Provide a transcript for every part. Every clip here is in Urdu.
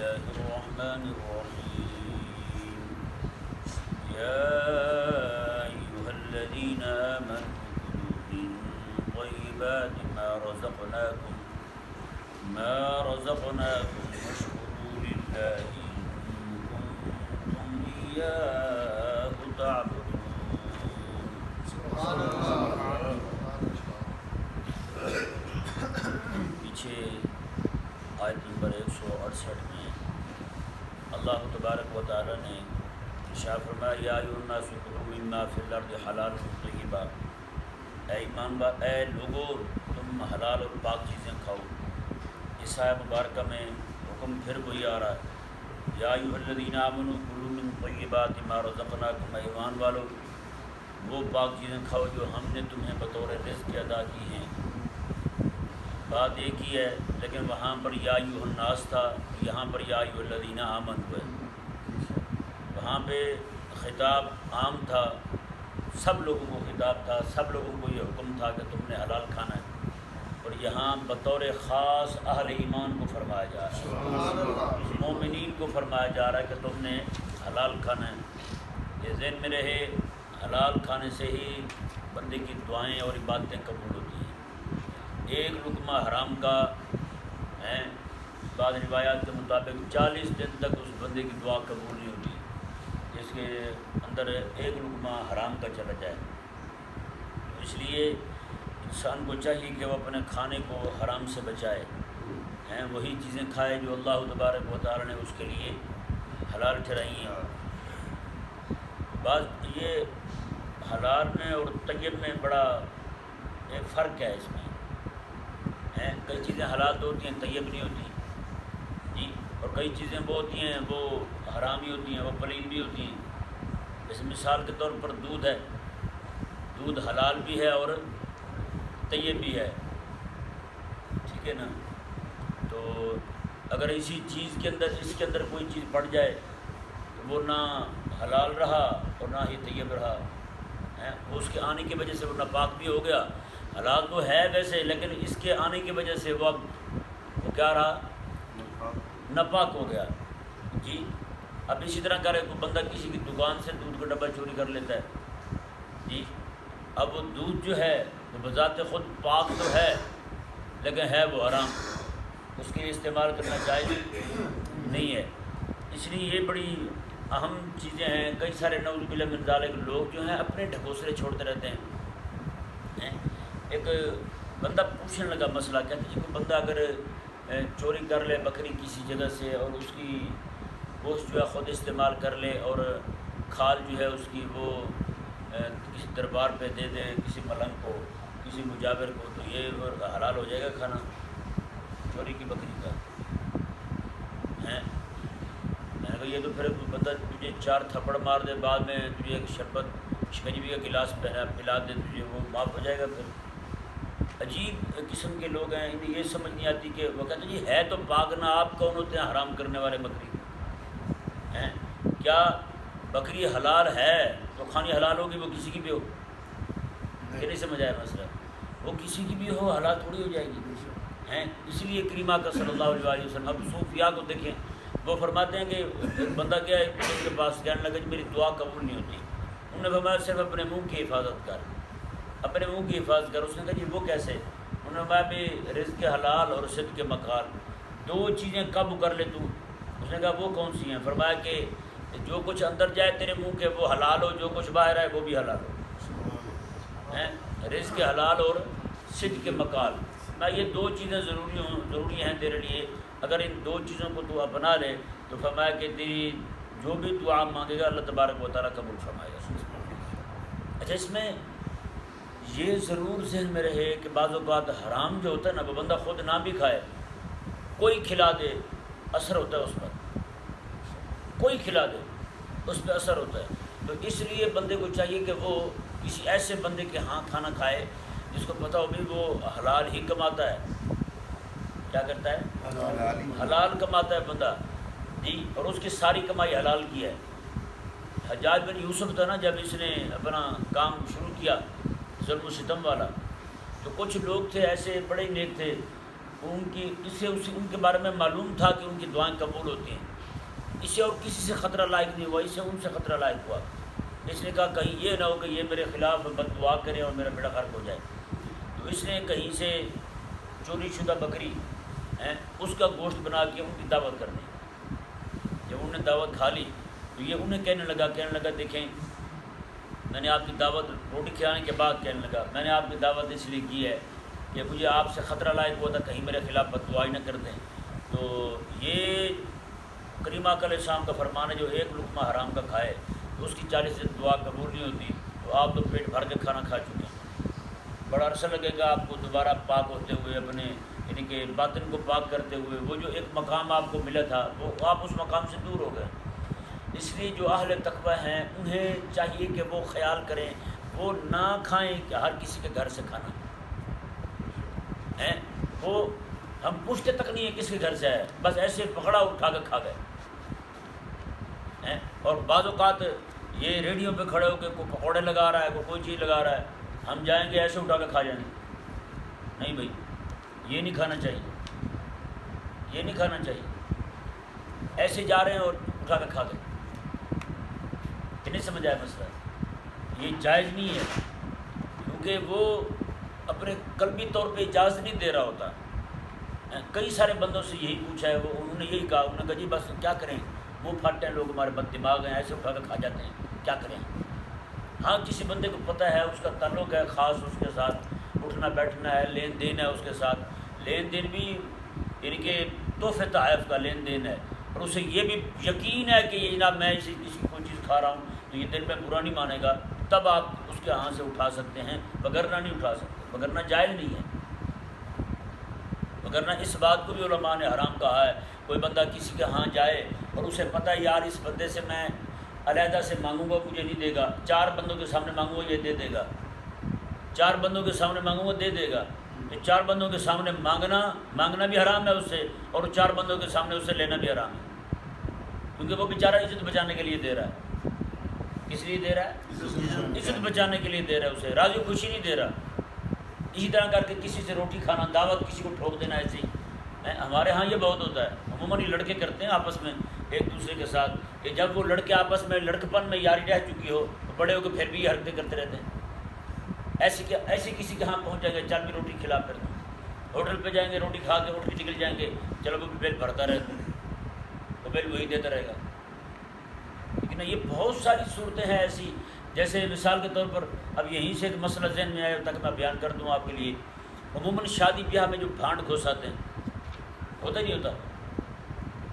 الله الرحمن الرحيم يا أيها الذين آمنوا كلوا من طيبات ما رزقناكم واشكروا لله إن كنتم إياه تعبدون. پیچھے آیت نمبر 168 میں اللہ تبارک و تعالی نے ارشاد فرمایا یا ایھا الناس کلوا مما فی الارض حلالا طیبا، اے ایمان اے لوگو تم حلال اور پاک چیزیں کھاؤ. اس آیت مبارکہ میں حکم پھر وہی آ رہا ہے یا ایھا الذین آمنوا کلوا من طیبات ما رزقناکم، اے ایمان والو وہ پاک چیزیں کھاؤ جو ہم نے تمہیں بطور رزق ادا کی ہیں. بات ایک ہی ہے لیکن وہاں پر یا ایھا الناس تھا، یہاں پر یا ایھا الذین آمنوا ہے. وہاں پہ خطاب عام تھا، سب لوگوں کو خطاب تھا، سب لوگوں کو یہ حکم تھا کہ تم نے حلال کھانا ہے. اور یہاں بطور خاص اہل ایمان کو فرمایا جا رہا ہے، مومنین کو فرمایا جا رہا ہے کہ تم نے حلال کھانا ہے. یہ ذہن میں رہے حلال کھانے سے ہی بندے کی دعائیں اور عبادتیں قبول ہوتی ہیں. ایک لقمہ حرام کا ہے، بعض روایات کے مطابق 40 دن تک اس بندے کی دعا قبول نہیں ہوتی جس کے اندر ایک لقمہ حرام کا چلا جائے. تو اس لیے انسان کو چاہیے کہ وہ اپنے کھانے کو حرام سے بچائے، وہی چیزیں کھائے جو اللہ تبارک و تعالی نے اس کے لیے حلال ٹھہرائی ہیں. بعض یہ حلال میں اور طیب میں بڑا ایک فرق ہے. اس میں کئی چیزیں حلال تو ہوتی ہیں طیب نہیں ہوتی جی، اور کئی چیزیں وہ ہوتی ہیں وہ حرامی ہوتی ہیں، وہ پلید بھی ہوتی ہیں. جیسے مثال کے طور پر دودھ ہے، دودھ حلال بھی ہے اور طیب بھی ہے، ٹھیک ہے نا. تو اگر اسی چیز کے اندر اس کے اندر کوئی چیز پڑ جائے تو وہ نہ حلال رہا اور نہ ہی طیب رہا. وہ اس کے آنے کی وجہ سے وہ ناپاک بھی ہو گیا. حلال تو ہے ویسے لیکن اس کے آنے کی وجہ سے وہ کیا رہا، ناپاک ہو گیا جی. اب اسی طرح کرے کوئی بندہ کسی کی دکان سے دودھ کا ڈبہ چوری کر لیتا ہے جی. اب وہ دودھ جو ہے وہ بذات خود پاک تو ہے لیکن ہے وہ حرام، اس کے استعمال کرنا جائز نہیں ہے. اس لیے یہ بڑی اہم چیزیں ہیں. کئی سارے نعوذ باللہ من ذالک لوگ جو ہیں اپنے ڈھکوسلے چھوڑتے رہتے ہیں. ایک بندہ پوچھنے لگا مسئلہ، کہتے جی کوئی بندہ اگر چوری کر لے بکری کسی جگہ سے اور اس کی گوشت جو ہے خود استعمال کر لے اور کھال جو ہے اس کی وہ کسی دربار پہ دے دے، کسی ملنگ کو، کسی مجاور کو، تو یہ حلال ہو جائے گا کھانا چوری کی بکری کا. میں نے کہا یہ تو پھر بندہ تجھے 4 تھپڑ مار دے، بعد میں تجھے ایک شربت شکنجی کا گلاس پلا دے، تجھے وہ معاف ہو جائے گا. پھر عجیب قسم کے لوگ ہیں، انہیں یہ سمجھ نہیں آتی کہ وہ کہتے ہیں جی ہے تو پاک نہ، آپ کون ہوتے ہیں حرام کرنے والے بکری ہیں؟ کیا بکری حلال ہے تو کھانی حلال ہوگی، وہ کسی کی بھی ہو؟ یہ نہیں سمجھ آیا مسئلہ. وہ کسی کی بھی ہو حلال تھوڑی ہو جائے گی ہیں. اس لیے کریمہ کا صلی اللہ علیہ وسلم، اب صوفیاء کو دیکھیں، وہ فرماتے ہیں کہ ایک بندہ گیا ایک بزرگ کے پاس، کہنے لگا کہ میری دعا قبول نہیں ہوتی. انہوں نے فرمایا صرف اپنے منہ کی حفاظت کر، اپنے منہ کی حفاظت کر. اس نے کہا جی وہ کیسے؟ انہوں نے فرمایا بھی رزق حلال اور صدق کے مقال 2 چیزیں قبول کر لے تو. اس نے کہا وہ کون سی ہیں؟ فرمایا کہ جو کچھ اندر جائے تیرے منہ کے وہ حلال ہو، جو کچھ باہر آئے وہ بھی حلال ہو. رزق حلال اور صدق کے مقال، میں یہ 2 چیزیں ضروری ہیں تیرے لیے. اگر ان 2 چیزوں کو تو اپنا لے تو فرمایا کہ تیری جو بھی تو آپ مانگے گا اللہ تبارک و تعالیٰ قبول فرمائے گا. اچھا اس میں یہ ضرور ذہن میں رہے کہ بعض اوقات حرام جو ہوتا ہے نا وہ بندہ خود نہ بھی کھائے، کوئی کھلا دے اثر ہوتا ہے اس پر، کوئی کھلا دے اس پہ اثر ہوتا ہے. تو اس لیے بندے کو چاہیے کہ وہ کسی ایسے بندے کے ہاں کھانا کھائے جس کو پتہ ہو بھی وہ حلال ہی کماتا ہے. کیا کرتا ہے؟ حلال کماتا ہے بندہ جی، اور اس کی ساری کمائی حلال کی ہے. حجاج بن یوسف تھا نا، جب اس نے اپنا کام شروع کیا ظلم و ستم والا، تو کچھ لوگ تھے ایسے بڑے نیک تھے، ان کے بارے میں معلوم تھا کہ ان کی دعائیں قبول ہوتی ہیں، اسے اور کسی سے خطرہ لاحق نہیں ہوا، اسے ان سے خطرہ لاحق ہوا۔ اس نے کہا کہیں یہ نہ ہو کہ یہ میرے خلاف بد دعا کریں اور میرا بیڑا غرق ہو جائے، تو اس نے کہیں سے چوری شدہ بکری اس کا گوشت بنا کے ان کی دعوت کر دی۔ جب انہوں نے دعوت کھا لی تو یہ انہیں کہنے لگا دیکھیں میں نے آپ کی دعوت روٹی کھلانے کے بعد کہنے لگا میں نے آپ کی دعوت اس لیے کی ہے کہ مجھے آپ سے خطرہ لاحق ہوا تھا کہیں میرے خلاف بد دعائی نہ کر دیں۔ تو یہ کریمہ علیہ السلام کا فرمان ہے جو ایک لقمہ حرام کا کھائے تو اس کی 40 دن دعا قبول نہیں ہوتی، تو آپ تو پیٹ بھر کے کھانا کھا چکے ہیں، بڑا عرصہ لگے گا آپ کو دوبارہ پاک ہوتے ہوئے، اپنے یعنی کہ باطن کو پاک کرتے ہوئے۔ وہ جو ایک مقام آپ کو ملا تھا وہ آپ اس مقام سے دور ہو گئے۔ اس لیے جو اہل تقوی ہیں انہیں چاہیے کہ وہ خیال کریں، وہ نہ کھائیں کہ ہر کسی کے گھر سے کھانا ہے، وہ ہم پوچھتے تک نہیں ہیں کس کے گھر سے ہے، بس ایسے پکڑا اٹھا کے کھا گئے۔ اور بعض اوقات یہ ریڈیو پہ کھڑے ہو کے کوئی پکوڑے لگا رہا ہے، کوئی چیز لگا رہا ہے، ہم جائیں گے ایسے اٹھا کے کھا جائیں گے۔ نہیں بھائی، یہ نہیں کھانا چاہیے، یہ نہیں کھانا چاہیے۔ ایسے جا رہے ہیں اور اٹھا کے کھا گئے، کہ نہیں سمجھ آیا مسئلہ؟ یہ جائز نہیں ہے، کیونکہ وہ اپنے قلبی طور پہ اجازت نہیں دے رہا ہوتا۔ کئی سارے بندوں سے یہی پوچھا ہے، انہوں نے یہی کہا، انہوں نے کہا جی بس کیا کریں، وہ پھٹ ہیں لوگ، ہمارے بد دماغ ہیں، ایسے اٹھا کے کھا جاتے ہیں، کیا کریں۔ ہاں کسی بندے کو پتہ ہے، اس کا تعلق ہے خاص اس کے ساتھ، اٹھنا بیٹھنا ہے، لین دین ہے اس کے ساتھ، لین دین بھی یعنی کہ تحفے تحائف کا لین دین ہے، اور اسے یہ بھی یقین ہے کہ یہ جناب میں کسی کی کوئی چیز کھا رہا ہوں تو یہ دل میں برا نہیں مانے گا، تب آپ اس کے ہاں سے اٹھا سکتے ہیں، وگرنہ نہیں اٹھا سکتے، وگرنہ جائز نہیں ہے۔ وگرنہ اس بات کو بھی علماء نے حرام کہا ہے، کوئی بندہ کسی کے ہاں جائے اور اسے پتہ ہے یار اس بندے سے میں علیحدہ سے مانگوں گا مجھے نہیں دے گا، 4 بندوں کے سامنے مانگوں گا یہ دے دے گا، 4 بندوں کے سامنے مانگوں گا دے دے گا، تو 4 بندوں کے سامنے مانگنا بھی حرام ہے اس سے، اور 4 بندوں کے سامنے اس سے لینا بھی حرام ہے، کیونکہ وہ بیچارہ عزت بچانے کے لیے دے رہا ہے۔ کس لیے دے رہا ہے؟ عزت بچانے کے لیے دے رہا ہے، اسے راضی خوشی نہیں دے رہا۔ اسی طرح کر کے کسی سے روٹی کھانا، دعوت کسی کو ٹھوک دینا، ایسے ہی ہمارے ہاں یہ بہت ہوتا ہے۔ عموماً یہ لڑکے کرتے ہیں آپس میں ایک دوسرے کے ساتھ، کہ جب وہ لڑکے آپس میں لڑکپن میں یاری رہ چکی ہو تو بڑے ہو کے پھر بھی یہ حرکتیں کرتے رہتے ہیں۔ ایسے کسی کے ہاں پہنچ جائیں گے، چل بھی روٹی کھلا، پھر ہوٹل پہ جائیں گے، روٹی کھا کے اٹھ کے نکل جائیں گے، چلو وہ بل بھرتا رہتا ہے، وہ بل وہی دیتا رہے گا۔ لیکن یہ بہت ساری صورتیں ہیں ایسی، جیسے مثال کے طور پر اب یہیں سے ایک مسئلہ ذہن میں آیا تاکہ میں بیان کر دوں آپ کے لیے۔ عموماً شادی بیاہ میں جو بھانڈ گھساتے ہیں، ہوتا نہیں ہوتا،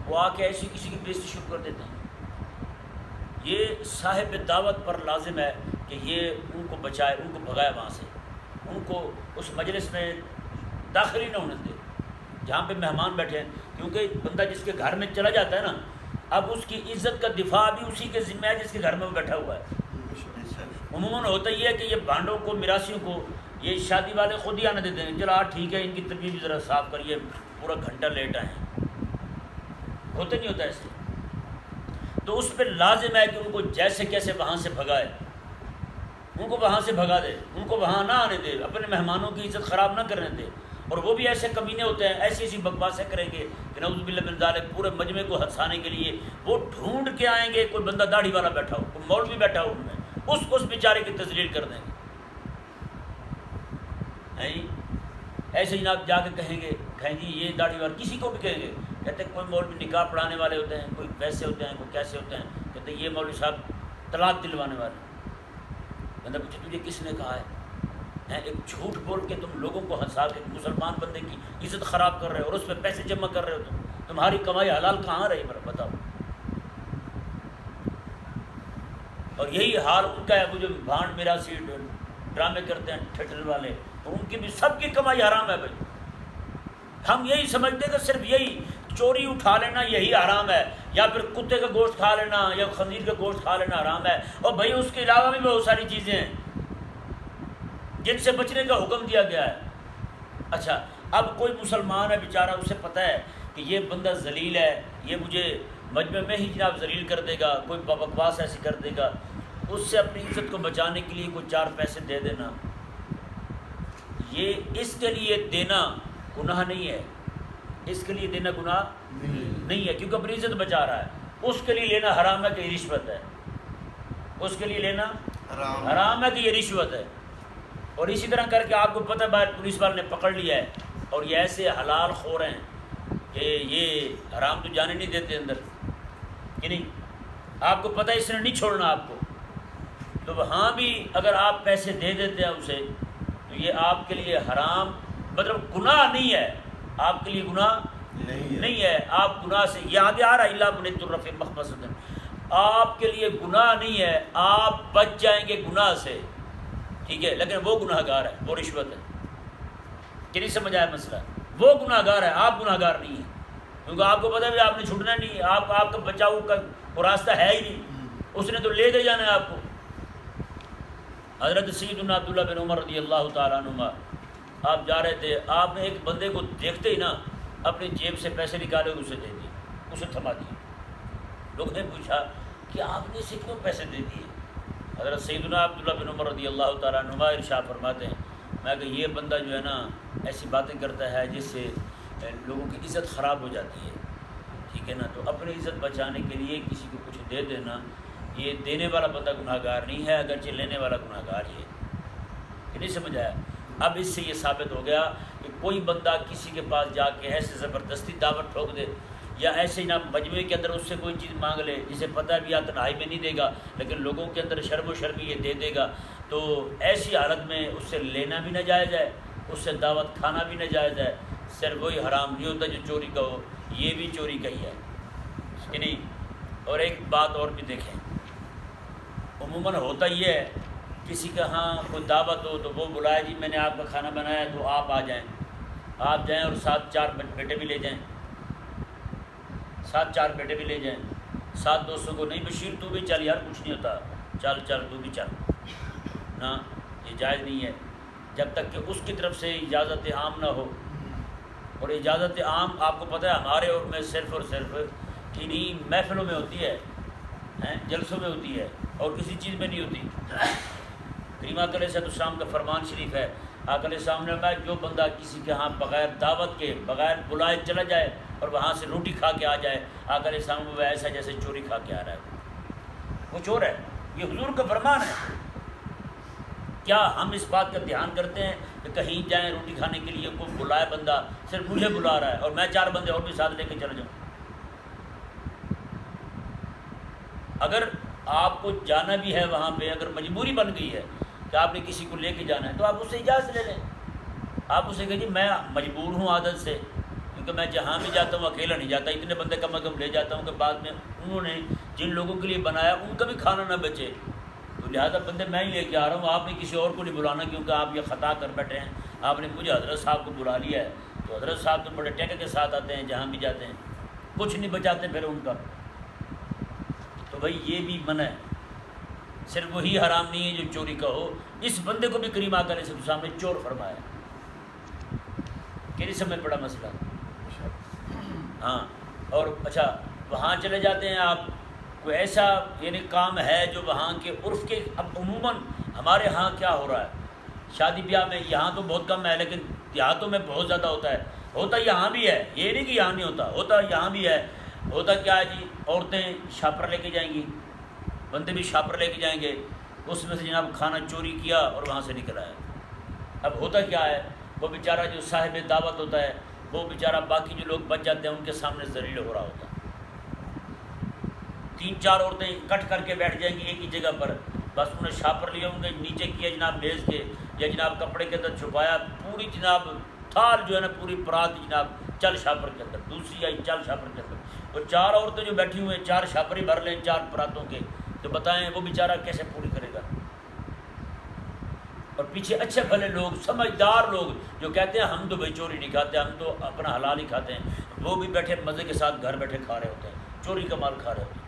وہ آ کے ایسی کسی کی بےزتی شروع کر دیتے ہیں۔ یہ صاحب دعوت پر لازم ہے کہ یہ ان کو بچائے، ان کو بھگائے وہاں سے، ان کو اس مجلس میں داخل ہی نہ ہونے دے جہاں پہ مہمان بیٹھے ہیں، کیونکہ بندہ جس کے گھر میں چلا جاتا ہے نا، اب اس کی عزت کا دفاع بھی اسی کے ذمہ ہے جس کے گھر میں وہ بیٹھا ہوا ہے۔ عموماً ہوتا یہ ہے کہ یہ بانڈوں کو، میراثیوں کو یہ شادی والے خود ہی آنے دیتے ہیں، چلو ٹھیک ہے ان کی طبیعت ذرا صاف کریے، پورا گھنٹہ لیٹ آئے ہیں، ہوتا نہیں ہوتا ایسے۔ تو اس پہ لازم ہے کہ ان کو جیسے کیسے وہاں سے بھگائے، ان کو وہاں سے بھگا دے، ان کو وہاں نہ آنے دے، اپنے مہمانوں کی عزت خراب نہ کرنے دے۔ اور وہ بھی ایسے کمینے ہوتے ہیں، ایسی ایسی بکواسیں کریں گے کہ نعوذ باللہ من ذالک، پورے مجمع کو ہنسانے کے لیے وہ ڈھونڈ کے آئیں گے، کوئی بندہ داڑھی والا بیٹھا ہو، کوئی مولوی بیٹھا ہو، ان میں اس بیچارے کی تذلیل کر دیں گے۔ ایسے جناب جا کے کہیں جی یہ داڑھی والا، کسی کو بھی کہیں گے، کہتے ہیں کوئی مولوی نکاح پڑھانے والے ہوتے ہیں، کوئی ویسے ہوتے ہیں، کوئی کیسے ہوتے ہیں، کہتے ہیں یہ مولوی صاحب طلاق دلوانے والے۔ بندہ پوچھے تجھے کس نے کہا ہے؟ ایک جھوٹ بول کے تم لوگوں کو ہنسا کے مسلمان بندے کی عزت خراب کر رہے ہو، اور اس پہ پیسے جمع کر رہے ہو، تمہاری کمائی حلال کہاں رہی بتاؤ؟ اور یہی حال ان کا ہے، وہ جو بھانڈ میراثی ڈرامے کرتے ہیں ٹھٹر والے، ان کی بھی سب کی کمائی حرام ہے بھائی۔ ہم یہی سمجھتے ہیں کہ صرف یہی چوری اٹھا لینا یہی حرام ہے، یا پھر کتے کا گوشت کھا لینا یا خنزیر کا گوشت کھا لینا حرام ہے، اور بھائی اس کے علاوہ بھی بہت ساری چیزیں ہیں جن سے بچنے کا حکم دیا گیا ہے۔ اچھا، اب کوئی مسلمان ہے بیچارہ، اسے پتہ ہے کہ یہ بندہ ذلیل ہے، یہ مجھے مجمع میں ہی جناب ذلیل کر دے گا، کوئی بکواس ایسی کر دے گا، اس سے اپنی عزت کو بچانے کے لیے کوئی 4 پیسے دے دینا، یہ اس کے لیے دینا گناہ نہیں ہے، اس کے لیے دینا گناہ نہیں ہے، کیونکہ اپنی عزت بچا رہا ہے۔ اس کے لیے لینا حرام ہے کہ یہ رشوت ہے، اس کے لیے لینا حرام ہے کہ یہ رشوت ہے۔ اور اسی طرح کر کے آپ کو پتہ ہے پولیس والے نے پکڑ لیا ہے، اور یہ ایسے حلال خور ہیں کہ یہ حرام تو جانے نہیں دیتے اندر، کہ نہیں؟ آپ کو پتہ ہے اس نے نہیں چھوڑنا آپ کو، تو وہاں بھی اگر آپ پیسے دے دیتے ہیں اسے تو یہ آپ کے لیے حرام، مطلب گناہ نہیں ہے، آپ کے لیے گناہ نہیں ہے، آپ گناہ سے، یہ آگے آ رہا ہے الا من الرف مخمصۃ، آپ کے لیے گناہ نہیں ہے، آپ بچ جائیں گے گناہ سے، ٹھیک ہے، لیکن وہ گناہ گار ہے، وہ رشوت ہے، کہ نہیں سمجھ آیا مسئلہ؟ وہ گناہ گار ہے، آپ گناہ گار نہیں ہیں، کیونکہ آپ کو پتہ ہے آپ نے چھوٹنا نہیں ہے، آپ کا بچاؤ کا وہ راستہ ہے ہی نہیں، اس نے تو لے دے جانا ہے آپ کو۔ حضرت سیدنا عبداللہ بن عمر رضی اللہ تعالیٰ عنہما، آپ جا رہے تھے، آپ نے ایک بندے کو دیکھتے ہی نا اپنی جیب سے پیسے نکالے اور اسے دے دیے، اسے تھما دیے۔ لوگوں نے پوچھا کہ آپ نے اسے کیوں پیسے دے دیے؟ حضرت سیدنا عبداللہ بن عمر رضی اللہ تعالیٰ عنہما ارشاد فرماتے ہیں، میں کہ یہ بندہ جو ہے نا ایسی باتیں کرتا ہے جس سے لوگوں کی عزت خراب ہو جاتی ہے، ٹھیک ہے نا، تو اپنی عزت بچانے کے لیے کسی کو کچھ دے دینا، یہ دینے والا بندہ گناہ گار نہیں ہے، اگرچہ لینے والا گناہ گار ہی ہے، کہ نہیں سمجھ آیا؟ اب اس سے یہ ثابت ہو گیا کہ کوئی بندہ کسی کے پاس جا کے ایسے زبردستی دعوت ٹھوک دے، یا ایسے ہی نہ مجموعے کے اندر اس سے کوئی چیز مانگ لے جسے پتہ بھی تنہائی میں نہیں دے گا لیکن لوگوں کے اندر شرم و شرمی یہ دے دے گا، تو ایسی حالت میں اس سے لینا بھی ناجائز ہے، اس سے دعوت کھانا بھی ناجائز ہے، صرف وہی حرام نہیں ہوتا جو چوری کا ہو، یہ بھی چوری کا ہی ہے، کہ نہیں؟ اور ایک بات اور بھی دیکھیں، عموماً ہوتا یہ ہے کسی کا ہاں کوئی دعوت ہو تو وہ بلائے جی میں نے آپ کا کھانا بنایا تو آپ آ جائیں، آپ جائیں اور ساتھ 4 بیٹے بھی لے جائیں، ساتھ 4 بیٹے بھی لے جائیں، 7 دوستوں کو، نہیں بشیر تو بھی چل یار کچھ نہیں ہوتا، چل چل تو بھی چل، نہ یہ جائز نہیں ہے جب تک کہ اس کی طرف سے اجازت عام نہ ہو۔ اور اجازت عام آپ کو پتہ ہے ہمارے اور میں صرف اور صرف انہی محفلوں میں ہوتی ہے، جلسوں میں ہوتی ہے، اور کسی چیز میں نہیں ہوتی۔ کریم آقا علیہ السلام کا فرمان شریف ہے، آقا علیہ السلام نے فرمایا جو بندہ کسی کے ہاں بغیر دعوت کے بغیر بلائے چلا جائے اور وہاں سے روٹی کھا کے آ جائے، آقا علیہ السلام وہ ایسا جیسے چوری کھا کے آ رہا ہے، وہ چور ہے، یہ حضور کا فرمان ہے۔ کیا ہم اس بات کا دھیان کرتے ہیں کہ کہیں جائیں روٹی کھانے کے لیے کوئی بلائے بندہ صرف مجھے بلا رہا ہے اور میں 4 بندے اور بھی ساتھ لے کے چلا جاؤں؟ اگر آپ کو جانا بھی ہے وہاں پہ، اگر مجبوری بن گئی ہے کہ آپ نے کسی کو لے کے جانا ہے تو آپ اس سے اجازت لے لیں، آپ اسے کہیں جی میں مجبور ہوں عادت سے، کیونکہ میں جہاں بھی جاتا ہوں اکیلا نہیں جاتا، اتنے بندے کم از کم لے جاتا ہوں کہ بعد میں انہوں نے جن لوگوں کے لیے بنایا ان کا بھی کھانا نہ بچے، تو لہٰذا بندے میں ہی لے کے آ رہا ہوں، آپ نے کسی اور کو نہیں بلانا، کیونکہ آپ یہ خطا کر بیٹھے ہیں، آپ نے مجھے حضرت صاحب کو بلا لیا ہے، تو حضرت صاحب تو بڑے ٹیکے کے ساتھ آتے ہیں جہاں بھی جاتے ہیں، کچھ نہیں بچاتے پھر ان کا، تو بھائی یہ بھی منع ہے، صرف وہی حرام نہیں ہے جو چوری کا ہو۔ اس بندے کو بھی کریم آقا علیہ السلام نے چور فرمایا، کہ نہیں سمجھ پڑا مسئلہ؟ ہاں، اور اچھا وہاں چلے جاتے ہیں آپ، کوئی ایسا یعنی کام ہے جو وہاں کے عرف کے، اب عموماً ہمارے ہاں کیا ہو رہا ہے شادی بیاہ میں، یہاں تو بہت کم ہے لیکن دیہاتوں میں بہت زیادہ ہوتا ہے، ہوتا یہاں بھی ہے، یہ نہیں کہ یہاں نہیں ہوتا، ہوتا یہاں بھی ہے۔ ہوتا کیا ہے جی، عورتیں شاپر لے کے جائیں گی، بندے بھی شاپر لے کے جائیں گے، اس میں سے جناب کھانا چوری کیا اور وہاں سے نکل آیا۔ اب ہوتا کیا ہے، وہ بیچارہ جو صاحب دعوت ہوتا ہے وہ بیچارہ باقی جو لوگ بچ جاتے ہیں ان کے سامنے ذلیل ہو رہا ہوتا ہے۔ 3-4 عورتیں کٹ کر کے بیٹھ جائیں گی ایک ہی جگہ پر، بس انہیں شاپر لیا ہوں گے، نیچے کیا جناب میز کے یا جناب کپڑے کے اندر چھپایا، پوری جناب تھال جو ہے نا پوری پرات جناب چل شاپر کے اندر، دوسری آئی چل شاپر کے اندر، اور 4 عورتیں جو بیٹھی ہوئے ہیں 4 شاپر ہی بھر لیں 4 پراتوں کے، تو بتائیں وہ بیچارہ کیسے پوری کرے گا؟ اور پیچھے اچھے بھلے لوگ، سمجھدار لوگ جو کہتے ہیں ہم تو بھائی چوری نہیں کھاتے، ہم تو اپنا حلال ہی کھاتے ہیں، وہ بھی بیٹھے مزے کے ساتھ گھر بیٹھے کھا رہے ہوتے ہیں، چوری کا مال کھا رہے ہوتے ہیں۔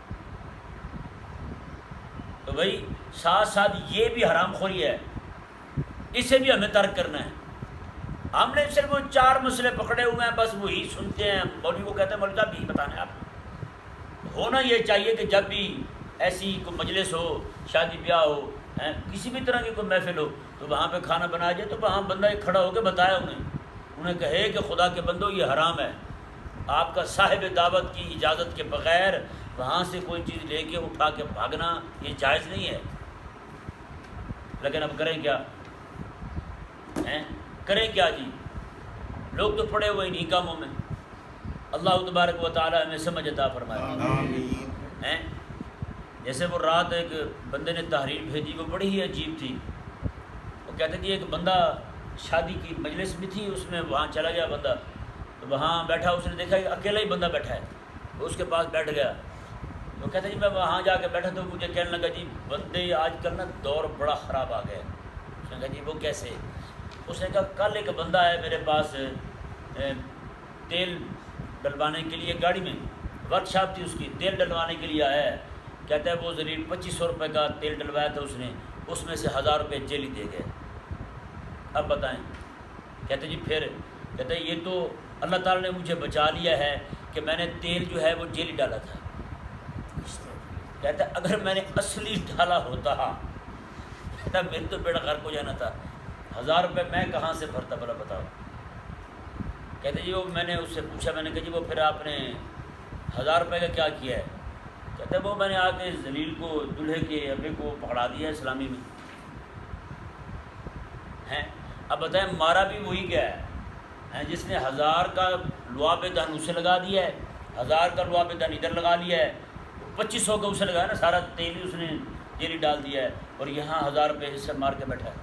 تو بھائی ساتھ ساتھ یہ بھی حرام خوری ہے، اسے بھی ہمیں ترک کرنا ہے۔ ہم نے صرف وہ 4 مسئلے پکڑے ہوئے ہیں، بس وہی سنتے ہیں، مولوی کو کہتے ہیں مولوی صاحب یہی بتانا ہے آپ کو۔ ہونا یہ چاہیے کہ جب بھی ایسی کوئی مجلس ہو، شادی بیاہ ہو، کسی بھی طرح کی کوئی محفل ہو، تو وہاں پہ کھانا بنایا جائے تو وہاں بندہ ایک کھڑا ہو کے بتایا انہیں کہے کہ خدا کے بندو یہ حرام ہے، آپ کا صاحب دعوت کی اجازت کے بغیر وہاں سے کوئی چیز لے کے اٹھا کے بھاگنا یہ جائز نہیں ہے. لیکن اب کریں کیا کریں کیا جی؟ لوگ تو پڑے ہوئے انہیں کاموں میں. اللہ تبارک و تعالی ہمیں سمجھ عطا فرمائے. جیسے وہ رات ایک بندے نے تحریر بھیجی، وہ بڑی ہی عجیب تھی. وہ کہتے کہ ایک بندہ شادی کی مجلس بھی تھی، اس میں وہاں چلا گیا بندہ، تو وہاں بیٹھا، اس نے دیکھا کہ اکیلا ہی بندہ بیٹھا ہے، وہ اس کے پاس بیٹھ گیا. تو کہتے جی میں وہاں جا کے بیٹھا تو مجھے کہنے لگا جی بندے آج کل نا دور بڑا خراب آ گیا. اس نے کہا جی وہ کیسے؟ اس نے کہا کل ایک بندہ ہے میرے پاس تیل ڈلوانے کے لیے، گاڑی میں ورک شاپ تھی اس کی، تیل ڈلوانے کے لیے آیا ہے. کہتا ہے وہ ضرور 2500 روپے کا تیل ڈلوایا تھا اس نے، اس میں سے 1000 روپے جیلی دے گئے. اب بتائیں. کہتے جی پھر؟ کہتے ہیں یہ تو اللہ تعالیٰ نے مجھے بچا لیا ہے کہ میں نے تیل جو ہے وہ جیلی ڈالا تھا. کہتا ہے اگر میں نے اصلی ڈالا ہوتا کہتا میرے تو بیڑا غرق ہو جانا تھا. 1000 روپے میں کہاں سے بھرتا بھلا بتاؤ. کہتے جی وہ میں نے اس سے پوچھا، میں نے کہا جی وہ پھر آپ نے 1000 روپے کا کیا کیا ہے؟ کہتے وہ میں نے آ کے ذلیل کو، دولہے کے ابے کو پکڑا دیا ہے اسلامی میں. ہیں اب بتائیں مارا بھی وہی گیا ہے جس نے 1000 کا لعاب دہن اسے لگا دیا ہے، 1000 کا لعاب دہن ادھر لگا لیا ہے، 2500 کا اسے لگایا نا، سارا تیل اس نے جیلی ڈال دیا ہے، اور یہاں 1000 روپے حصہ مار کے بیٹھا ہے.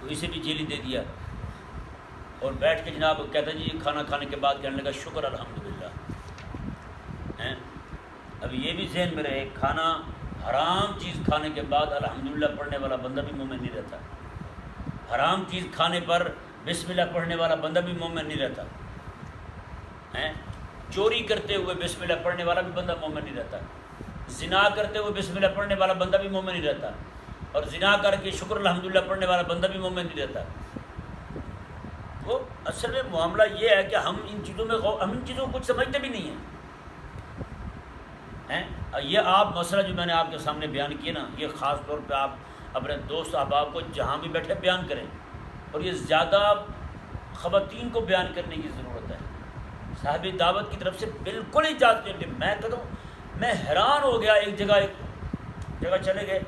تو اسے بھی جیلی دے دیا اور بیٹھ کے جناب کہتا جی کھانا کھانے کے بعد کہنے لگا شکر الحمدللہ. ہیں اب یہ بھی ذہن میں رہے، کھانا حرام چیز کھانے کے بعد الحمدللہ پڑھنے والا بندہ بھی مومن نہیں رہتا. حرام چیز کھانے پر بسم اللہ پڑھنے والا بندہ بھی مومن نہیں رہتا. ہیں چوری کرتے ہوئے بسم اللہ پڑھنے والا بھی بندہ مومن نہیں رہتا. زنا کرتے ہوئے بسم اللہ پڑھنے والا بندہ بھی مومن نہیں رہتا. اور زنا کر کے شکر الحمدللہ پڑھنے والا بندہ بھی مومن نہیں رہتا. وہ اصل میں معاملہ یہ ہے کہ ہم ان چیزوں کو کچھ سمجھتے بھی نہیں ہیں. یہ آپ مسئلہ جو میں نے آپ کے سامنے بیان کیا نا، یہ خاص طور پہ آپ اپنے دوست احباب کو جہاں بھی بیٹھے بیان کریں، اور یہ زیادہ خواتین کو بیان کرنے کی ضرورت ہے. صاحب دعوت کی طرف سے بالکل ہی جاتے ہیں. میں کہتا ہوں میں حیران ہو گیا. ایک جگہ چلے گئے،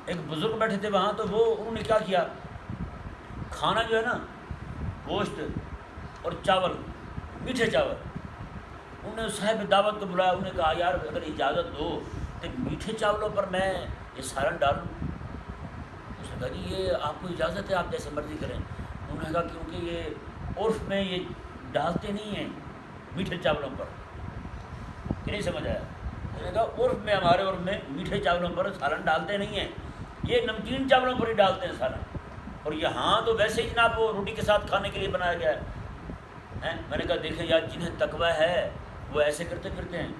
ایک بزرگ بیٹھے تھے وہاں، تو وہ انہوں نے کیا کیا، کھانا جو ہے نا گوشت اور چاول، میٹھے چاول، انہوں نے صاحب دعوت کو بلایا. انہوں نے کہا یار اگر اجازت دو تو میٹھے چاولوں پر میں یہ سالن ڈالوں. اس نے کہا جی یہ آپ کو اجازت ہے، آپ جیسے مرضی کریں. انہوں نے کہا کیونکہ یہ عرف میں یہ ڈالتے نہیں ہیں میٹھے چاولوں پر. کہ نہیں سمجھ آیا؟ انہوں نے کہا عرف میں، ہمارے عرف میں میٹھے چاولوں پر سالن ڈالتے نہیں ہیں، یہ نمکین چاولوں پر ہی ڈالتے ہیں سالن. اور یہاں تو ویسے ہی جناب وہ روٹی کے ساتھ کھانے کے لیے بنایا گیا ہے. میں نے کہا دیکھیں یار جنہیں تقوی ہے وہ ایسے کرتے پھرتے ہیں،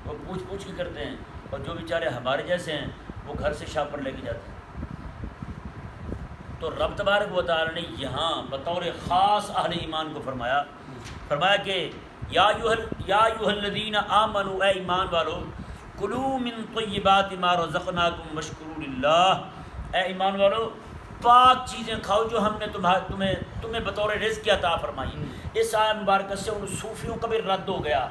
وہ پوچھ کے کرتے ہیں، اور جو بیچارے ہمارے جیسے ہیں وہ گھر سے شاپ پر لے کے جاتے ہیں. تو رب تبارک و تعالی نے یہاں بطور خاص اہل ایمان کو فرمایا کہ یا ایھا الذین آمنوا، اے ایمان والو، کلوا من طیبات ما رزقناکم واشکروا للہ. اے ایمان والو پاک چیزیں کھاؤ جو ہم نے تمہیں بطور رزق عطا فرمائی. اس آیت مبارکہ سے ان صوفیوں کا بھی رد ہو گیا.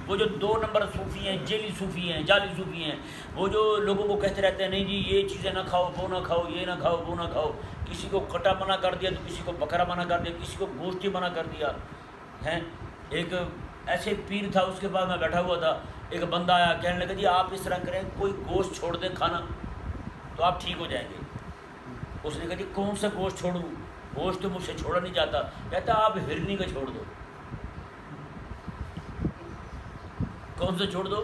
وہ جو 2 نمبر صوفی ہیں، جیلی صوفی ہیں، جعلی صوفی ہیں، وہ جو لوگوں کو کہتے رہتے ہیں نہیں جی یہ چیزیں نہ کھاؤ، وہ نہ کھاؤ، یہ نہ کھاؤ، وہ نہ کھاؤ. کسی کو کٹا منع کر دیا تو کسی کو بکرا منع کر دیا، کسی کو گوشت ہی منع کر دیا. ہیں ایک ایسے پیر تھا، اس کے پاس میں بیٹھا ہوا تھا، ایک بندہ آیا کہنے لگا جی آپ اس طرح کریں کوئی گوشت چھوڑ دیں کھانا تو آپ ٹھیک ہو جائیں گے. اس نے کہا جی کون سا گوشت چھوڑوں، گوشت تو مجھ سے چھوڑا نہیں جاتا. کہتا آپ ہرنی کا چھوڑ دو. کون سا چھوڑ دو؟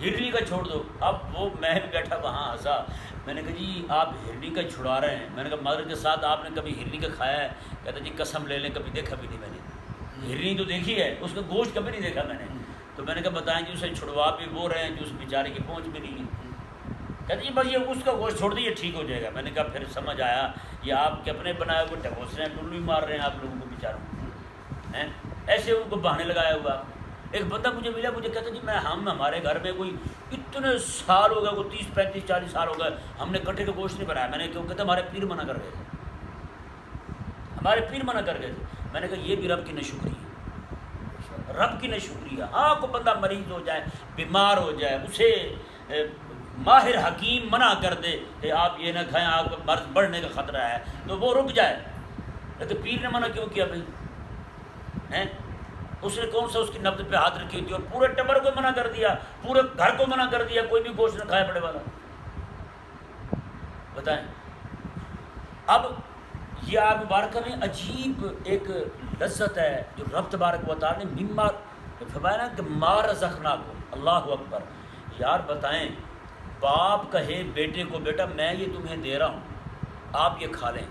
ہرنی کا چھوڑ دو. اب وہ میں بھی بیٹھا وہاں ہنسا. میں نے کہا جی آپ ہرنی کا چھڑا رہے ہیں. میں نے کہا مدر کے ساتھ آپ نے کبھی ہرنی کا کھایا ہے؟ کہتا جی قسم لے لیں کبھی دیکھا بھی نہیں میں نے. ہرنی تو دیکھی ہے، اس کا گوشت کبھی نہیں دیکھا میں نے. تو میں نے کہا بتائیں جی اسے چھڑوا بھی وہ رہے ہیں جو اس بیچارے کی پہنچ بھی نہیں ہے. کہتے جی بس یہ اس کا گوشت چھوڑ دیجیے ٹھیک ہو جائے گا. میں نے کہا پھر سمجھ آیا یہ آپ کے اپنے بنائے ہوئے ٹھکوسے ہیں، ٹلو ہی مار رہے ہیں آپ لوگوں کو بیچاروں ہیں. ایسے ان کو بہانے لگایا ہوا. ایک بندہ مجھے ملا، مجھے کہتا جی ہمارے گھر میں کوئی اتنے سال ہو گئے، کوئی 30 35 40 سال ہو گئے ہم نے کٹے کا گوشت نہیں بنایا. میں نے کیوں؟ کہتا ہمارے پیر منع کر گئے تھے، ہمارے پیر منع کر گئے تھے. میں نے کہا یہ بھی رب کی ناشکری ہے، رب کی ناشکری ہے۔ ہاں کوئی بندہ مریض ہو جائے، بیمار ہو جائے، اسے ماہر حکیم منع کر دے کہ آپ یہ نہ کھائیں، آپ کو مرض بڑھنے کا خطرہ ہے، تو وہ رک جائے۔ لیکن پیر نے منع کیوں کیا بھائی؟ ہیں اس نے کون سا اس کی نبض پہ ہاتھ رکھی ہوئی تھی اور پورے ٹبر کو منع کر دیا، پورے گھر کو منع کر دیا کوئی بھی گوشت نہ کھائے بڑے والا؟ بتائیں۔ اب یہ آیت مبارکہ میں عجیب ایک لذت ہے جو رب تبارک و تعالیٰ نے مما فرمایا نا کہ ما رزقناکم، اللہ اکبر۔ یار بتائیں، باپ کہے بیٹے کو بیٹا میں یہ تمہیں دے رہا ہوں آپ یہ کھا لیں،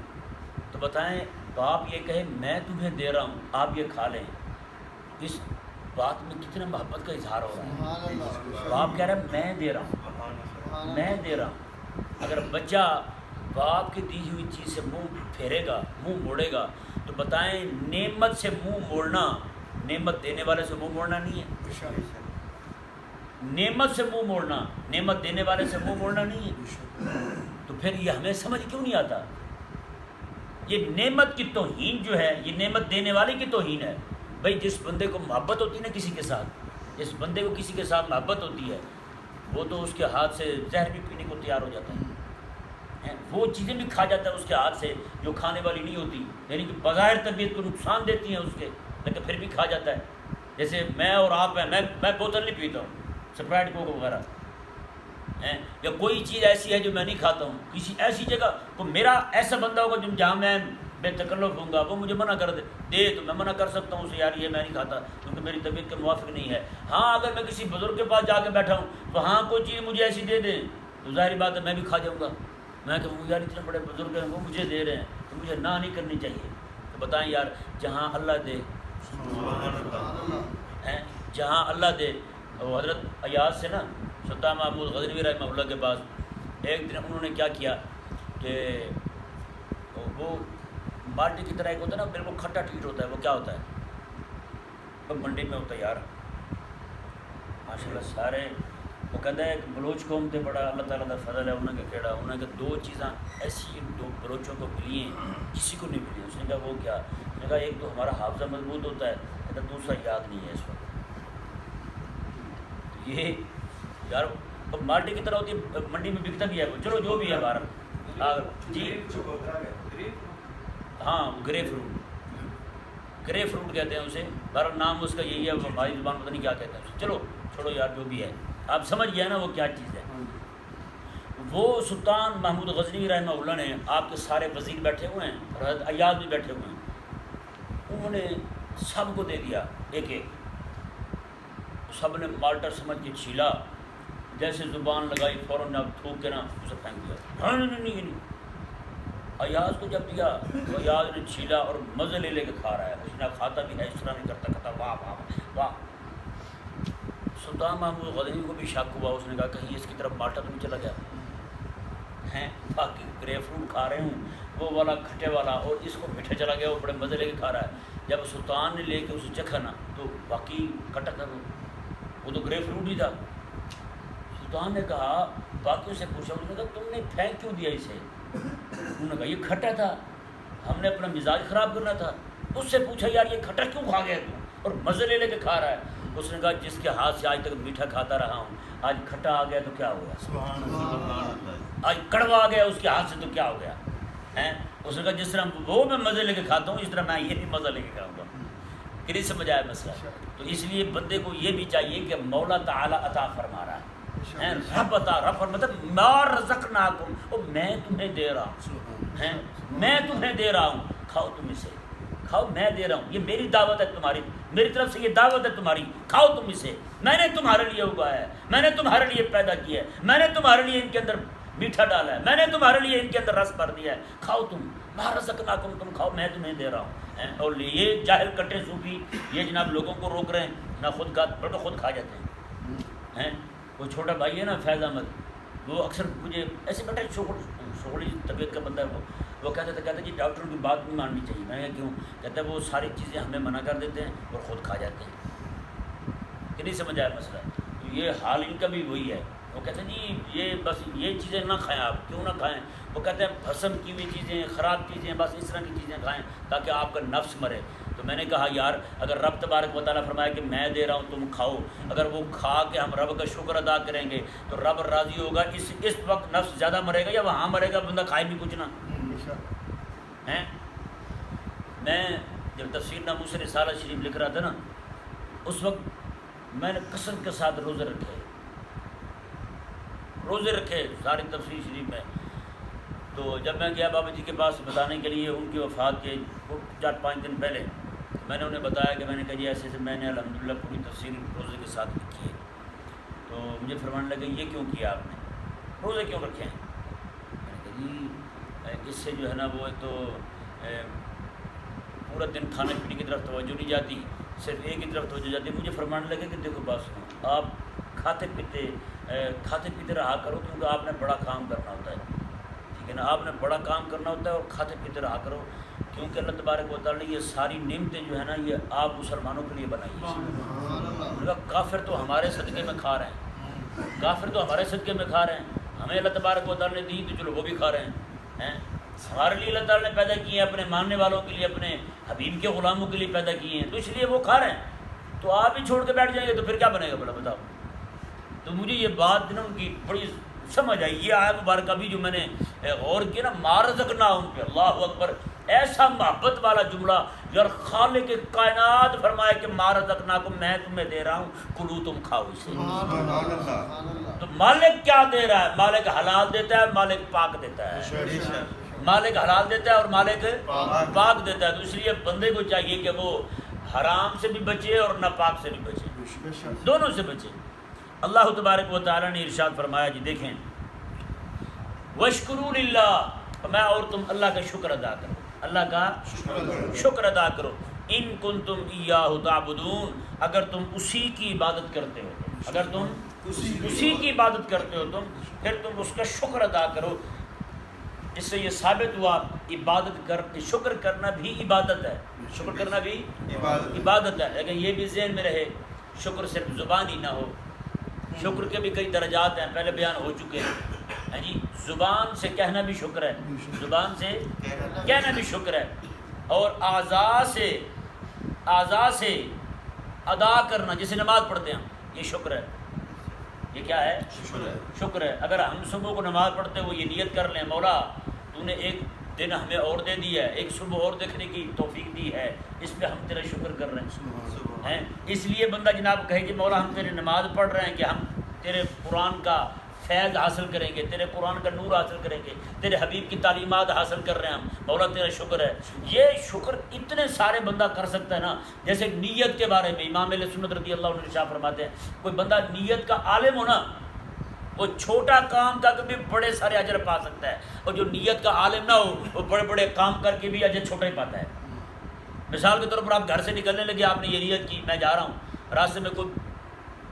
تو بتائیں باپ یہ کہے میں تمہیں دے رہا ہوں آپ یہ کھا لیں، اس بات میں کتنا محبت کا اظہار ہو رہا ہے۔ باپ کہہ رہا ہے میں دے رہا ہوں، میں دے رہا ہوں۔ اگر بچہ باپ کی دی ہوئی چیز سے منہ پھیرے گا، منہ موڑے گا، تو بتائیں نعمت سے منہ موڑنا نعمت دینے والے سے منہ موڑنا نہیں ہے؟ نعمت سے منہ موڑنا نعمت دینے والے سے منہ موڑنا نہیں ہے؟ تو پھر یہ ہمیں سمجھ کیوں نہیں آتا؟ یہ نعمت کی توہین جو ہے، یہ نعمت دینے والے کی توہین ہے۔ بھائی جس بندے کو محبت ہوتی ہے نا کسی کے ساتھ، جس بندے کو کسی کے ساتھ محبت ہوتی ہے، وہ تو اس کے ہاتھ سے زہر بھی پینے کو تیار ہو جاتا ہے، وہ چیزیں بھی کھا جاتا ہے اس کے ہاتھ سے جو کھانے والی نہیں ہوتی، یعنی کہ بظاہر طبیعت کو نقصان دیتی ہیں اس کے، لیکن پھر بھی کھا جاتا ہے۔ جیسے میں اور آپ ہیں، میں بوتل نہیں پیتا ہوں، سپرائٹ کوک وغیرہ، یا کوئی چیز ایسی ہے جو میں نہیں کھاتا ہوں، کسی ایسی جگہ تو میرا ایسا بندہ ہوگا جہاں میں بے تکلف ہوں گا، وہ مجھے منع کر دے تو میں منع کر سکتا ہوں اسے، یار یہ میں نہیں کھاتا کیونکہ میری طبیعت کے موافق نہیں ہے۔ ہاں اگر میں کسی بزرگ کے پاس جا کے بیٹھا ہوں تو ہاں کوئی چیز مجھے ایسی دے دیں تو ظاہری بات ہے میں بھی کھا جاؤں گا، میں کہوں یار اتنے بڑے بزرگ ہیں وہ مجھے دے رہے ہیں تو مجھے نہ نہیں کرنی چاہیے۔ تو بتائیں یار جہاں اللہ دے، جہاں اللہ دے۔ وہ حضرت ایاز سے نا سلطان محمود غزنوی رحمہ اللہ کے پاس ایک دن انہوں نے کیا کیا کہ وہ بالٹی کی طرح ایک ہوتا ہے نا بالکل کھٹا ٹھیٹ ہوتا ہے، وہ کیا ہوتا ہے وہ منڈی میں ہوتا ہے یار ماشاء اللہ سارے، وہ کہتا ہے ایک بلوچ قوم تے بڑا اللہ تعالیٰ کا فضل ہے، انہوں نے کہا انہوں نے کہا دو چیزاں ایسی دو بلوچوں کو ملی ہیں کسی کو نہیں ملی۔ اس نے کہا وہ کیا؟ اس نے کہا ایک تو ہمارا حافظہ مضبوط ہوتا ہے، کہتا دوسرا یاد نہیں ہے اس وقت۔ یہ یار مالٹی کی طرح ہوتی ہے، منڈی میں بکتا بھی ہے، چلو جو بھی ہے بارہ جی ہاں گرے فروٹ کہتے ہیں اسے، بہرحال نام اس کا یہی ہے، ہماری زبان پتہ نہیں کیا کہتے ہیں، چلو چھوڑو یار جو بھی ہے، آپ سمجھ گئے نا وہ کیا چیز ہے۔ وہ سلطان محمود غزنوی رحمہ اللہ نے، آپ کے سارے وزیر بیٹھے ہوئے ہیں اور حضرت ایاز بھی بیٹھے ہوئے ہیں، انہوں نے سب کو دے دیا ایک ایک، سب نے مالٹا سمجھ کے چھیلا، جیسے زبان لگائی فوراً اب تھوک کے نا اسے پھینک دیا، نہیں۔ ایاز کو جب دیا تو ایاز نے چھیلا اور مزے لے کے کھا رہا ہے، اس نے کھاتا بھی ہے، اس طرح نہیں کرتا، کہتا واہ واہ واہ۔ سلطان محمود غزنوی کو بھی شک ہوا، اس نے کہا کہیں اس کی طرف مالٹا تو نہیں چلا گیا ہیں، باقی گریپ فروٹ کھا رہے ہوں وہ والا کھٹے والا اور اس کو میٹھے چلا گیا، وہ بڑے مزے لے کے کھا رہا ہے۔ جب سلطان نے لے کے اسے چکھا نا تو باقی کھٹا تھا، وہ تو گریپ فروٹ ہی تھا۔ سلطان نے کہا باقیوں سے پوچھا، انہوں نے کہا تم نے پھینک کیوں دیا اسے؟ انہوں نے کہا یہ کھٹا تھا، ہم نے اپنا مزاج خراب کرنا تھا۔ اس سے پوچھا یار یہ کھٹا کیوں کھا گیا تو اور مزے لے کے کھا رہا ہے؟ اس نے کہا جس کے ہاتھ سے آج تک میٹھا کھاتا رہا ہوں، آج کھٹا آ گیا تو کیا ہو گیا؟ آج کڑوا آ گیا اس کے ہاتھ سے تو کیا ہو گیا ہیں؟ اس نے کہا جس طرح وہ میں مزے لے کے کھاتا ہوں اس طرح میں یہ بھی مزہ لے کے کھاؤں گا۔ کہ نہیں سمجھ آیا مسئلہ؟ تو اس لیے بندے کو یہ بھی چاہیے کہ مولا تعالیٰ عطا فرما رہا ہے، رب عطا، رب مطلب ما رزقناکم، اور میں تمہیں دے رہا ہوں، میں تمہیں دے رہا ہوں، کھاؤ تم اسے، کھاؤ میں دے رہا ہوں، یہ میری دعوت ہے تمہاری، میری طرف سے یہ دعوت ہے تمہاری، کھاؤ تم اسے، میں نے تمہارے لیے اگایا ہے، میں نے تمہارے لیے پیدا کیا ہے، میں نے تمہارے لیے ان کے اندر میٹھا ڈالا ہے، میں نے تمہارے لیے ان کے اندر رس بھر دیا ہے، کھاؤ تم، ما رزقناکم، تم کھاؤ میں تمہیں دے رہا ہوں۔ اور یہ جاہل کٹے صوفی یہ جناب لوگوں کو روک رہے ہیں نہ خود کا بلکہ خود کھا جاتے ہیں۔ وہ چھوٹا بھائی ہے نا فیض احمد، وہ اکثر مجھے ایسے بیٹھا شوڑی طبیعت کا بندہ ہے، وہ کہتا تھا جی ڈاکٹروں کی بات نہیں ماننی چاہیے۔ میں نے کہا کیوں؟ کہتا ہے وہ ساری چیزیں ہمیں منع کر دیتے ہیں اور خود کھا جاتے ہیں۔ کہ نہیں سمجھ آیا مسئلہ؟ تو یہ حال ان کا بھی وہی ہے، وہ کہتے ہیں جی یہ بس یہ چیزیں نہ کھائیں، آپ کیوں نہ کھائیں؟ وہ کہتے ہیں بھسم کی ہوئی چیزیں، خراب چیزیں، بس اس طرح کی چیزیں کھائیں تاکہ آپ کا نفس مرے۔ تو میں نے کہا یار اگر رب تبارک و تعالیٰ فرمایا کہ میں دے رہا ہوں تم کھاؤ، اگر وہ کھا کے ہم رب کا شکر ادا کریں گے تو رب راضی ہوگا. اس وقت نفس زیادہ مرے گا یا وہاں مرے گا بندہ کھائے بھی کچھ نہ ہیں. میں جب تفسیر ناموس رسالہ شریف لکھ رہا تھا نا، اس وقت میں نے کثرت کے ساتھ روزے رکھے ساری تفسیر شریف میں. تو جب میں گیا بابا جی کے پاس بتانے کے لیے ان کی وفات کے 4-5 دن پہلے، میں نے انہیں بتایا کہ میں نے کہا جی ایسے میں نے الحمدللہ پوری تفسیر روزے کے ساتھ لکھی ہے. تو مجھے فرمانے لگے یہ کیوں کیا آپ نے، روزے کیوں رکھے ہیں؟ میں نے کہا جی اس سے جو ہے نا وہ ایک تو پورا دن کھانے پینے کی طرف توجہ نہیں جاتی، صرف ایک ہی طرف توجہ جاتی ہے. مجھے فرمانے لگے کہ دیکھو بات سنو، آپ کھاتے پیتے رہا کرو کیونکہ آپ نے بڑا کام کرنا ہوتا ہے، ٹھیک ہے نا، آپ نے بڑا کام کرنا ہوتا ہے اور کھاتے پیتے رہا کرو کیونکہ اللہ تبارک و تعالیٰ نے یہ ساری نعمتیں جو ہے نا یہ آپ مسلمانوں کے لیے بنائی ہیں. کافر تو ہمارے صدقے میں کھا رہے ہیں، ہمیں اللہ تبارک و تعالیٰ نے دی تو چلو وہ بھی کھا رہے ہیں. ہمارے لیے اللہ تعالیٰ نے پیدا کیے ہیں، اپنے ماننے والوں کے لیے، اپنے حبیب کے غلاموں کے لیے پیدا کیے ہیں، تو اس لیے وہ کھا رہے ہیں. تو آپ ہی چھوڑ کے بیٹھ جائیں گے تو پھر کیا بنے گا بڑا بتاؤ. تو مجھے یہ بات نا ان کی بڑی سمجھ آئی. یہ آیت مبارکہ بھی جو میں نے غور کیا نا، ما رزقناہم پہ، اللہ اکبر، ایسا محبت والا جملہ. یار خالق کائنات فرمائے کہ ما رزقناکم، میں تمہیں دے رہا ہوں، کلو تم کھاؤ اسے. تو مالک کیا دے رہا ہے؟ مالک حلال دیتا ہے، مالک پاک دیتا ہے. مالک حلال دیتا ہے اور مالک پاک دیتا ہے. تو اس لیے بندے کو چاہیے کہ وہ حرام سے بھی بچے اور ناپاک سے بھی بچے، دونوں سے بچے. اللہ تبارک و تعالیٰ نے ارشاد فرمایا جی دیکھیں، وَاشْكُرُوا لِلَّهِ، فرمایا اور تم اللہ کا شکر ادا کرو، اللہ کا شکر ادا کرو. ان کنتم ایاہ تعبدون، اگر تم اسی کی عبادت کرتے ہو، اگر تم اسی کی عبادت کرتے ہو تم، پھر تم اس کا شکر ادا کرو. اس سے یہ ثابت ہوا شکر کرنا بھی عبادت ہے، شکر کرنا بھی عبادت ہے. لیکن یہ بھی ذہن میں رہے شکر صرف زبان ہی نہ ہو، شکر کے بھی کئی درجات ہیں، پہلے بیان ہو چکے ہیں جی. زبان سے کہنا بھی شکر ہے، زبان سے کہنا بھی شکر ہے، اور اعضاء سے ادا کرنا، جسے نماز پڑھتے ہیں یہ شکر ہے. یہ کیا ہے؟ شکر ہے. اگر ہم صبح کو نماز پڑھتے وہ یہ نیت کر لیں، مولا تو نے ایک دن ہمیں اور دے دیا ہے، ایک صبح اور دیکھنے کی توفیق دی ہے، اس پہ ہم تیرا شکر کر رہے ہیں. اس لیے بندہ جناب کہے کہ مولا ہم تیرے نماز پڑھ رہے ہیں کہ ہم تیرے قرآن کا فیض حاصل کریں گے، تیرے قرآن کا نور حاصل کریں گے، تیرے حبیب کی تعلیمات حاصل کر رہے ہیں ہم، مولا تیرا شکر ہے. یہ شکر اتنے سارے بندہ کر سکتا ہے نا. جیسے نیت کے بارے میں امام اہل سنت رضی اللہ عنہ ارشاد فرماتے ہیں، کوئی بندہ نیت کا عالم ہو نا، وہ چھوٹا کام کا بھی بڑے سارے اجر پا سکتا ہے، اور جو نیت کا عالم نہ ہو وہ بڑے بڑے کام کر کے بھی اجر چھوٹا ہی پاتا ہے. مثال کے طور پر آپ گھر سے نکلنے لگے، آپ نے یہ نیت کی میں جا رہا ہوں، راستے میں کوئی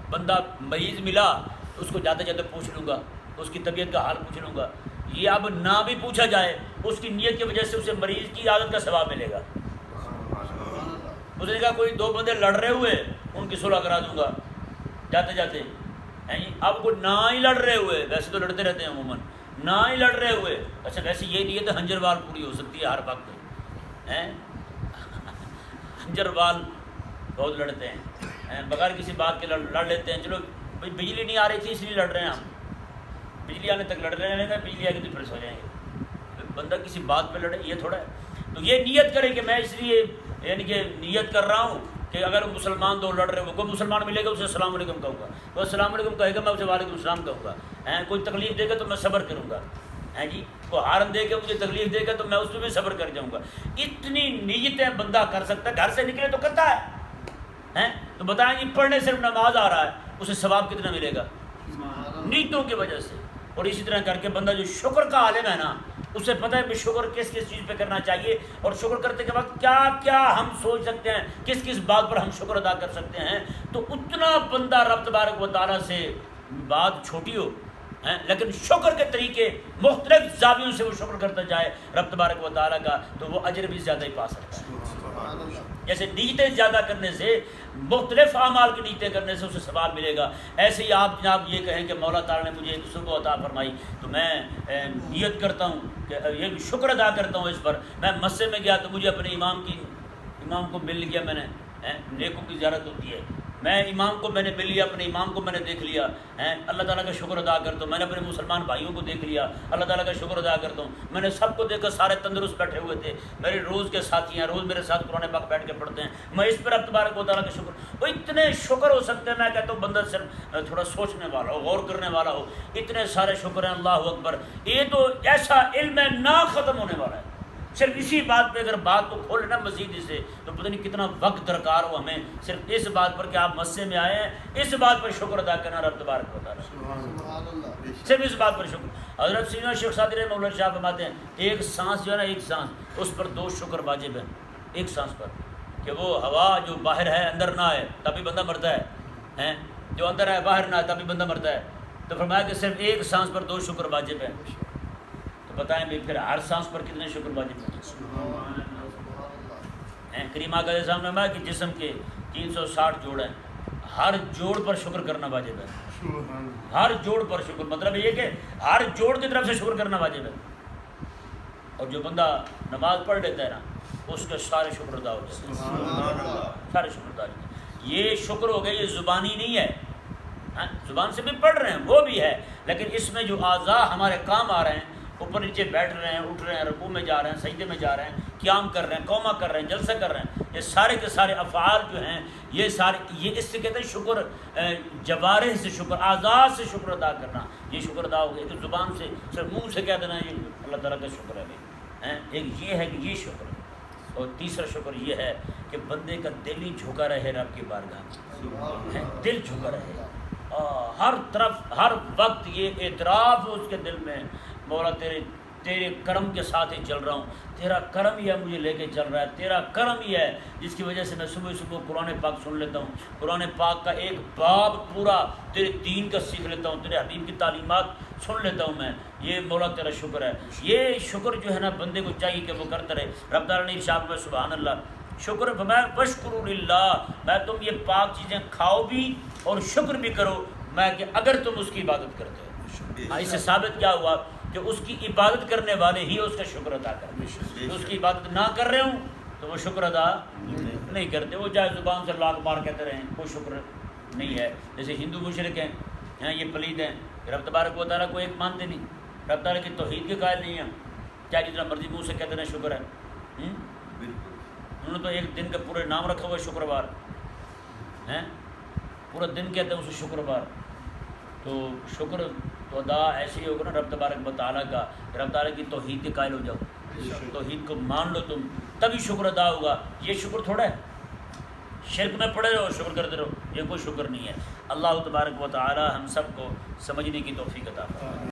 بندہ مریض ملا تو اس کو جاتے جاتے پوچھ لوں گا، اس کی طبیعت کا حال پوچھ لوں گا. یہ اب نہ بھی پوچھا جائے اس کی نیت کی وجہ سے اسے مریض کی عادت کا ثواب ملے گا. اس نے کہا کوئی 2 بندے لڑ رہے ہوئے ان کی صلح کرا دوں گا جاتے جاتے. اب کوئی نہ ہی لڑ رہے ہوئے، ویسے تو لڑتے رہتے ہیں عموماً، نہ ہی لڑ رہے ہوئے، اچھا ویسے یہ نیت ہنجر وال پوری ہو سکتی ہے ہر وقت. ہنجر وال بہت لڑتے ہیں، بغیر کسی بات کے لڑ لیتے ہیں. چلو بجلی نہیں آ رہی تھی اس لیے لڑ رہے ہیں ہم، بجلی آنے تک لڑ رہے ہیں، بجلی آ گئی تو پھر سو جائیں گے. بندہ کسی بات پہ لڑے یہ تھوڑا ہے. تو یہ نیت کرے کہ میں اس لیے یعنی کہ نیت کر رہا ہوں کہ اگر مسلمان 2 لڑ رہے ہو، کوئی مسلمان ملے گا اسے السلام علیکم کہوں گا، کوئی السلام علیکم کہے گا میں اسے وعلیکم السلام کہوں گا. کوئی تکلیف دے گا تو میں صبر کروں گا جی، کوئی ہارن دے کے مجھے تکلیف دے گا تو میں اس پہ بھی صبر کر جاؤں گا. اتنی نیتیں بندہ کر سکتا ہے، گھر سے نکلے تو کرتا ہے. تو بتائیں جی پڑھنے صرف نماز آ رہا ہے اسے ثواب کتنا ملے گا؟ نیتوں کی وجہ سے. اور اسی طرح کر کے بندہ جو شکر کا عالم ہے نا، اسے پتہ ہے کہ شکر کس کس چیز پہ کرنا چاہیے، اور شکر کرتے کے وقت کیا کیا ہم سوچ سکتے ہیں، کس کس بات پر ہم شکر ادا کر سکتے ہیں. تو اتنا بندہ رب تبارک و تعالیٰ سے بات چھوٹی ہو لیکن شکر کے طریقے مختلف زاویوں سے وہ شکر کرتا جائے رب تبارک و تعالیٰ کا، تو وہ اجر بھی زیادہ ہی پا سکتا ہے. جیسے نیتیں زیادہ کرنے سے، مختلف اعمال کی نیتیں کرنے سے اسے ثواب ملے گا. ایسے ہی آپ جناب یہ کہیں کہ مولا تعالیٰ نے مجھے ایک صبح عطا فرمائی تو میں نیت کرتا ہوں کہ یہ شکر ادا کرتا ہوں اس پر. میں مسجد میں گیا تو مجھے اپنے امام کو مل گیا میں نے، نیکوں کی زیارت ہوتی ہے، میں امام کو میں نے مل لیا، اپنے امام کو میں نے دیکھ لیا، اللہ تعالیٰ کا شکر ادا کرتا ہوں، میں نے اپنے مسلمان بھائیوں کو دیکھ لیا، اللہ تعالیٰ کا شکر ادا کرتا ہوں، میں نے سب کو دیکھا، سارے تندرست بیٹھے ہوئے تھے، میرے روز کے ساتھی ہیں، روز میرے ساتھ قرآن پاک بیٹھ کے پڑھتے ہیں، میں اس پر اب تبارک و تعالیٰ کا شکر، وہ اتنے شکر ہو سکتے ہیں، میں کہتا ہوں بندہ صرف تھوڑا سوچنے والا ہو، غور کرنے والا ہو، اتنے سارے شکر ہیں، اللہ اکبر، یہ تو ایسا علم ہے نہ ختم ہونے والا ہے، صرف اسی بات پہ اگر بات کو کھول لینا مزید اسے تو پتہ نہیں کتنا وقت درکار ہو ہمیں، صرف اس بات پر کہ آپ مسجد میں آئے ہیں، اس بات پر شکر ادا کرنا رب تبارک و تعالیٰ، سبحان اللہ، صرف اس بات پر شکر۔ حضرت سیدنا شیخ سعدی رحمہ اللہ شاہ فرماتے ہیں ایک سانس جو ہے نا، ایک سانس اس پر 2 شکر واجب ہیں، ایک سانس پر، کہ وہ ہوا جو باہر ہے اندر نہ آئے تبھی بندہ مرتا ہے، جو اندر ہے باہر نہ آئے تبھی بندہ مرتا ہے، تو فرمایا کہ صرف ایک سانس پر 2 شکر واجب ہیں، تو بتائیں بھی پھر ہر سانس پر کتنے شکر واجب ہیں؟ کریم آقا کے سامنے میں کہ جسم کے 360 جوڑ ہیں، ہر جوڑ پر شکر کرنا واجب ہے، ہر جوڑ پر شکر، مطلب یہ کہ ہر جوڑ کی طرف سے شکر کرنا واجب ہے، اور جو بندہ نماز پڑھ لیتا ہے نا اس کے سارے شکر ادا ہو جاتے ہیں، سارے شکر ادا ہو جاتے ہیں۔ یہ شکر ہو گیا، یہ زبانی نہیں ہے، زبان سے بھی پڑھ رہے ہیں وہ بھی ہے، لیکن اس میں جو اعضاء ہمارے کام آ رہے ہیں، اوپر نیچے بیٹھ رہے ہیں، اٹھ رہے ہیں، رکوع میں جا رہے ہیں، سجدے میں جا رہے ہیں، قیام کر رہے ہیں، قومہ کر رہے ہیں، جلسہ کر رہے ہیں، یہ سارے کے سارے افعال جو ہیں یہ سارے، یہ اس سے کہتے ہیں شکر، جوارح سے شکر، اعضاء سے شکر ادا کرنا، یہ شکر ادا ہو گیا، تو زبان سے صرف منہ سے کہہ دینا یہ اللہ تعالیٰ کا شکر ہے، ایک یہ ہے کہ یہ شکر ہے، اور تیسرا شکر یہ ہے کہ بندے کا دل ہی جھکا رہے رب کی بارگاہ میں، دل جھکا رہے، ہر طرف ہر وقت یہ اعتراف ہو اس کے دل میں، مولا تیرے کرم کے ساتھ ہی چل رہا ہوں، تیرا کرم ہی ہے مجھے لے کے چل رہا ہے، تیرا کرم ہی ہے جس کی وجہ سے میں صبح صبح قرآن پاک سن لیتا ہوں، قرآن پاک کا ایک باب پورا تیرے دین کا سیکھ لیتا ہوں، تیرے حبیب کی تعلیمات سن لیتا ہوں میں، یہ مولا تیرا شکر ہے۔ یہ شکر جو ہے نا بندے کو چاہیے کہ وہ کرتا رہے۔ رب تعالیٰ نے ارشاد میں سبحان اللہ، شکر فرمایا واشکروا للہ، میں تم یہ پاک چیزیں کھاؤ بھی اور شکر بھی کرو، میں کہ اگر تم اس کی عبادت کرتے ہو۔ اس سے ثابت کیا ہوا کہ اس کی عبادت کرنے والے ہی اس کا شکر ادا کرتے ہیں، تو اس کی عبادت نہ کر رہے ہوں تو وہ شکر ادا نہیں کرتے، وہ چاہے زبان سے لاکھ بار کہتے رہیں کوئی شکر نہیں ہے۔ جیسے ہندو مشرک ہیں، یہ پلید ہیں، رب تبارک و تعالیٰ کو ایک مانتے نہیں، رب تعالیٰ کی توحید کے قائل نہیں ہیں، چاہے جتنا مرضی منہ سے کہتے رہیں شکر ہے، انہوں نے تو ایک دن کا پورے نام رکھا ہوا ہے شکروار، پورا دن کہتے ہیں اسے شکروار، تو شکر تو ادا ایسے ہی ہوگا نا رب تبارک و تعالیٰ کا، رب تعالیٰ کی توحید کے قائل ہو جاؤ، توحید کو مان لو تم، تبھی شکر ادا ہوگا۔ یہ شکر تھوڑا ہے شرک میں پڑے رہو شکر کرتے رہو، یہ کوئی شکر نہیں ہے۔ اللہ تبارک و تعالیٰ ہم سب کو سمجھنے کی توفیق عطا فرمائے۔